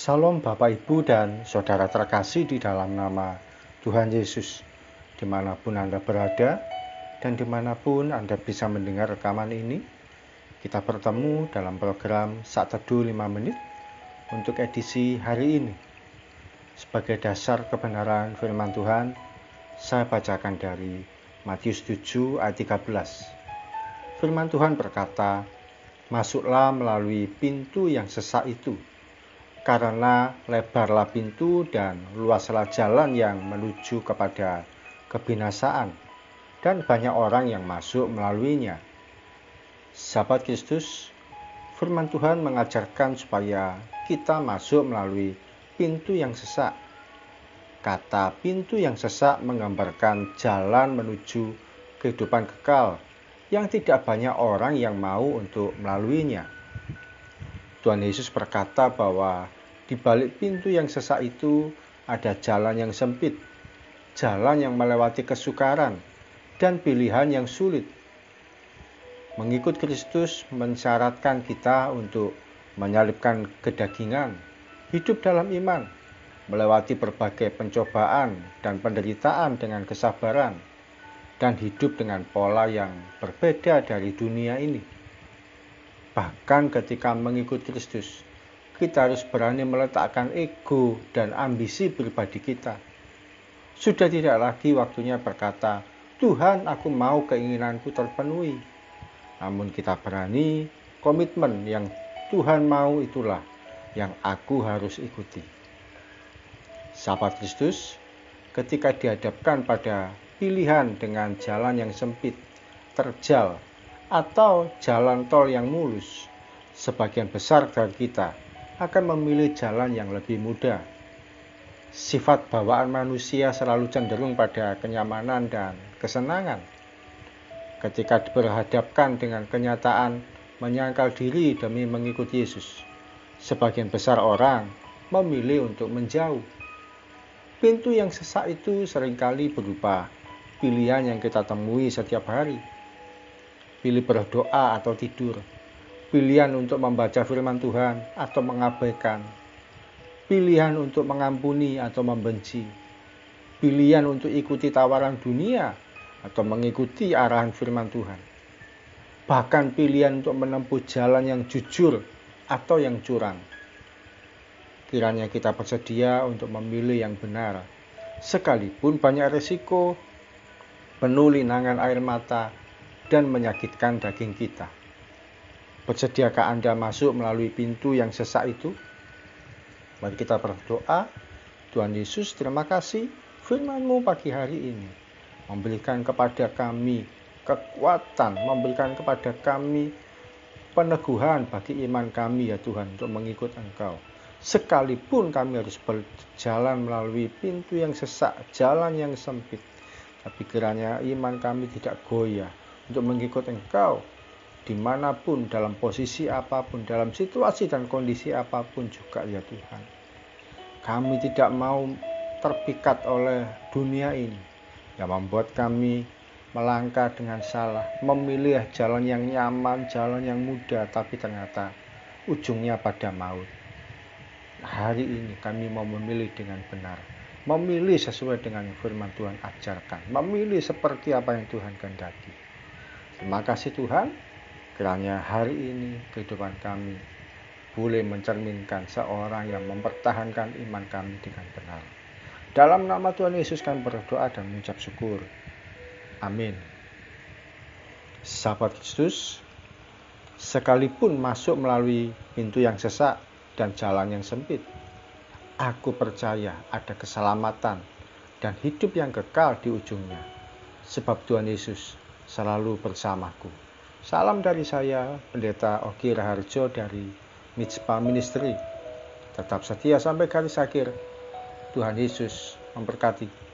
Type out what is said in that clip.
Salam Bapak Ibu dan Saudara terkasih di dalam nama Tuhan Yesus, dimanapun Anda berada dan dimanapun Anda bisa mendengar rekaman ini. Kita bertemu dalam program Saat Teduh 5 Menit untuk edisi hari ini. Sebagai dasar kebenaran firman Tuhan, saya bacakan dari Matius 7 ayat 13. Firman Tuhan berkata, "Masuklah melalui pintu yang sesak itu, karena lebarlah pintu dan luaslah jalan yang menuju kepada kebinasaan, dan banyak orang yang masuk melaluinya." Sahabat Kristus, firman Tuhan mengajarkan supaya kita masuk melalui pintu yang sesak. Kata pintu yang sesak menggambarkan jalan menuju kehidupan kekal yang tidak banyak orang yang mau untuk melaluinya. Tuhan Yesus berkata bahwa di balik pintu yang sesak itu ada jalan yang sempit, jalan yang melewati kesukaran, dan pilihan yang sulit. Mengikut Kristus mensyaratkan kita untuk menyalibkan kedagingan, hidup dalam iman, melewati berbagai pencobaan dan penderitaan dengan kesabaran, dan hidup dengan pola yang berbeda dari dunia ini. Bahkan ketika mengikut Kristus, kita harus berani meletakkan ego dan ambisi pribadi kita. Sudah tidak lagi waktunya berkata, "Tuhan, aku mau keinginanku terpenuhi." Namun kita berani komitmen yang Tuhan mau itulah yang aku harus ikuti. Sahabat Kristus, ketika dihadapkan pada pilihan dengan jalan yang sempit, terjal, atau jalan tol yang mulus, sebagian besar dari kita akan memilih jalan yang lebih mudah. Sifat bawaan manusia selalu cenderung pada kenyamanan dan kesenangan. Ketika berhadapkan dengan kenyataan menyangkal diri demi mengikuti Yesus, sebagian besar orang memilih untuk menjauh. Pintu yang sesak itu seringkali berupa pilihan yang kita temui setiap hari. Pilih berdoa atau tidur, pilihan untuk membaca firman Tuhan atau mengabaikan, pilihan untuk mengampuni atau membenci, pilihan untuk ikuti tawaran dunia atau mengikuti arahan firman Tuhan. Bahkan pilihan untuk menempuh jalan yang jujur atau yang curang. Kiranya kita bersedia untuk memilih yang benar, sekalipun banyak resiko, penuh linangan air mata, dan menyakitkan daging kita. Bersediakah Anda masuk melalui pintu yang sesak itu? Mari kita berdoa. Tuhan Yesus, terima kasih firman-Mu pagi hari ini memberikan kepada kami kekuatan, memberikan kepada kami peneguhan bagi iman kami ya Tuhan untuk mengikut Engkau. Sekalipun kami harus berjalan melalui pintu yang sesak, jalan yang sempit, tapi kiranya iman kami tidak goyah untuk mengikut Engkau dimanapun, dalam posisi apapun, dalam situasi dan kondisi apapun juga ya Tuhan. Kami tidak mau terpikat oleh dunia ini yang membuat kami melangkah dengan salah, memilih jalan yang nyaman, jalan yang mudah, tapi ternyata ujungnya pada maut. Hari ini kami mau memilih dengan benar, memilih sesuai dengan yang firman Tuhan ajarkan, memilih seperti apa yang Tuhan kehendaki. Terima kasih Tuhan, kiranya hari ini kehidupan kami boleh mencerminkan seorang yang mempertahankan iman kami dengan benar. Dalam nama Tuhan Yesus kami berdoa dan mengucap syukur. Amin. Sahabat Kristus, sekalipun masuk melalui pintu yang sesak dan jalan yang sempit, aku percaya ada keselamatan dan hidup yang kekal di ujungnya. Sebab Tuhan Yesus selalu bersamaku. Salam dari saya, Pendeta Ogi Raharjo dari Mizpah Ministry. Tetap setia sampai garis akhir. Tuhan Yesus memberkati.